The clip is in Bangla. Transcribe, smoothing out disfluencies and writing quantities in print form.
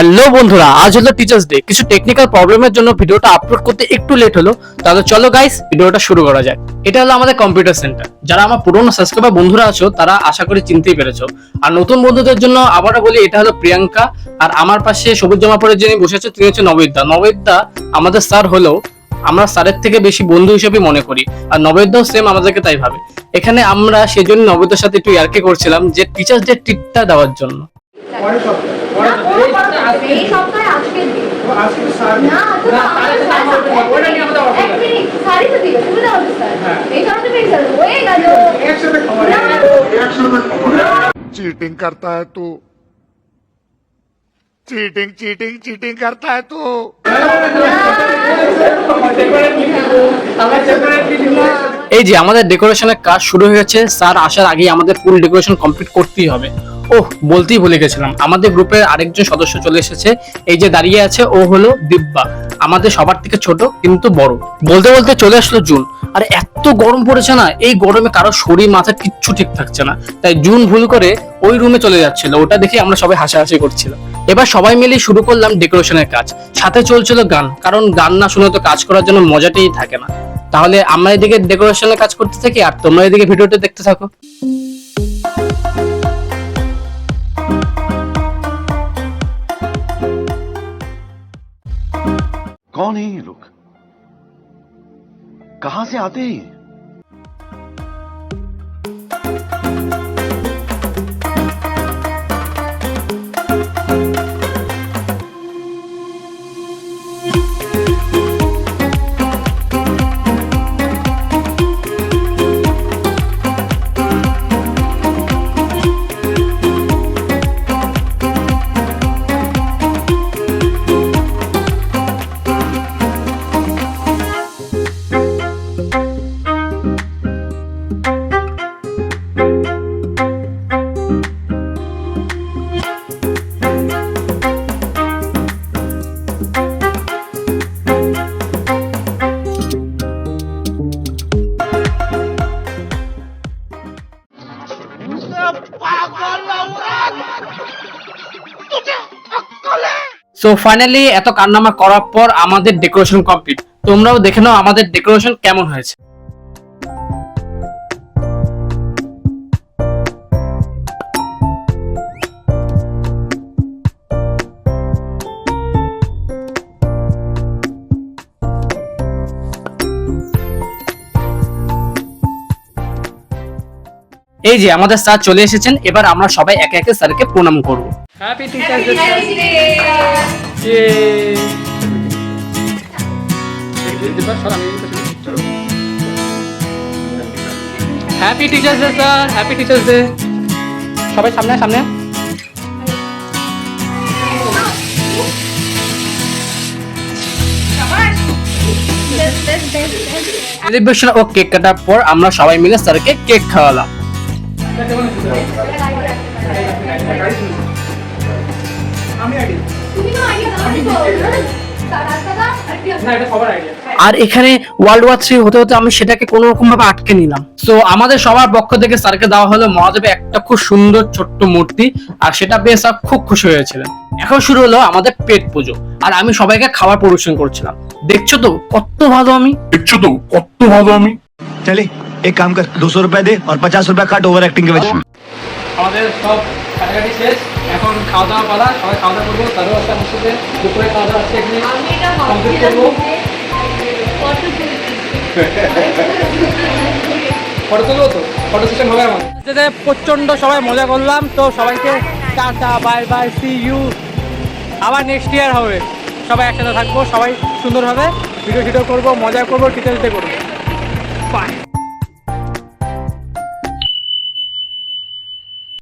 হ্যালো বন্ধুরা, আজ হলো টিচার্স ডে। কিছু টেকনিক্যাল প্রবলেমের জন্য ভিডিওটা আপলোড করতে একটু লেট হলো। তাহলে চলো গাইস, ভিডিওটা শুরু করা যাক। এটা হলো আমাদের কম্পিউটার সেন্টার। যারা আমার পুরনো সাবস্ক্রাইবার বন্ধুরা আছো তারা আশা করি চিনতেই পেরেছো। আর নতুন বন্ধুদের জন্য আবারও বলি, এটা হলো প্রিয়াঙ্কা। আর আমার পাশে সবুজ জামা পরে যিনি বসে আছে তিনি হচ্ছে নবেদদা। নবেদদা আমাদের স্যার হলেও আমরা স্যারের থেকে বেশি বন্ধু হিসেবে মনে করি, আর নবেদদাও সেম আমাদেরকে তাই ভাবে। এখানে আমরা সেজন্য নবেদদার সাথে একটু ইয়ার্কি করছিলাম যে টিচার্স ডে ট্রিটটা দেওয়ার জন্য। चीटिंग करता है तू, चीटिंग चीटिंग चीटिंग करता है तू। এই যে আমাদের ডেকোরেশনের কাজ শুরু হয়ে গেছে। স্যার আসার আগে আমাদের ফুল ডেকোরেশন কমপ্লিট করতেই হবে। ওহ, বলতেই ভুলে গেছিলাম, আমাদের গ্রুপের আরেকজন সদস্য চলে এসেছে। এই যে দাঁড়িয়ে আছে ও হলো দিব্যা, আমাদের সবার থেকে ছোট কিন্তু বড়। বলতে বলতে চলে আসলো জুন। আর এত গরম পড়েছে না, এই গরমে কারো শরীর মাথা কিচ্ছু ঠিক থাকছে না। তাই জুন ভুল করে ওই রুমে চলে যাচ্ছিল, ওটা দেখে আমরা সবাই হাসাহাসি করছিলাম। এবার সবাই মিলে শুরু করলাম ডেকোরেশনের কাজ। সাথে চলছিল গান, কারণ গান না শুনে তো কাজ করার জন্য মজাটাই থাকে না। তাহলে আমরা এদিকে ডেকোরেশনের কাজ করতে থাকি আর তোমরা এদিকে ভিডিওটা দেখতে থাকো। कौन है ये लोग? कहां से आते हैं? সো ফাইনালি এত কান্নামা করার পর আমাদের ডেকোরেশন কমপ্লিট। তোমরাও দেখে নাও আমাদের ডেকোরেশন কেমন হয়েছে। এই যে আমাদের স্যার চলে এসেছেন। এবার আমরা সবাই একে একে স্যারকে প্রণাম করব। Happy teachers day sir. Happy teachers day sir, happy teachers day. সবাই সামনে সামনে। সেলিব্রেশন ও কেক কাটার পর আমরা সবাই মিলে স্যারকে কেক খাওয়ালাম। আর এখানে ওয়ার্ল্ড ওয়ার 3 হতে হতে আমি সেটাকে কোনো রকম ভাবে আটকে নিলাম। তো আমাদের সবার পক্ষ থেকে স্যারকে দেওয়া হলো মহাদেবের একটা খুব সুন্দর ছোট্ট মূর্তি, আর সেটা পেয়ে স্যার খুব খুশি হয়েছিলেন। এখন শুরু হলো আমাদের পেট পুজো, আর আমি সবাইকে খাবার পরিবেশন করছিলাম। দেখছো তো কত ভালো আমি। चले एक काम कर, 200 रुपए दे और 50 रुपए काट ओवर एक्टिंग के वजह। আমাদের সব কাটাকাটি শেষ, এখন খাওয়া দাওয়া পালা। সবাই খাওয়া দাওয়া করবো, তারও একটা বসে দুপুরে খাওয়া দাওয়া আছে, এখানে কমপ্লিট করবো। ফটো তুলবো তো, ফটো সেশন হবে আমাদের। প্রচন্ড সবাই মজা করলাম। তো সবাইকে tata, bye bye, see you. আবার নেক্সট ইয়ার হবে, সবাই একসাথে থাকবো, সবাই সুন্দরভাবে ভিডিও করবো, মজা করবো, টিচার্স ডে করবো। বাই।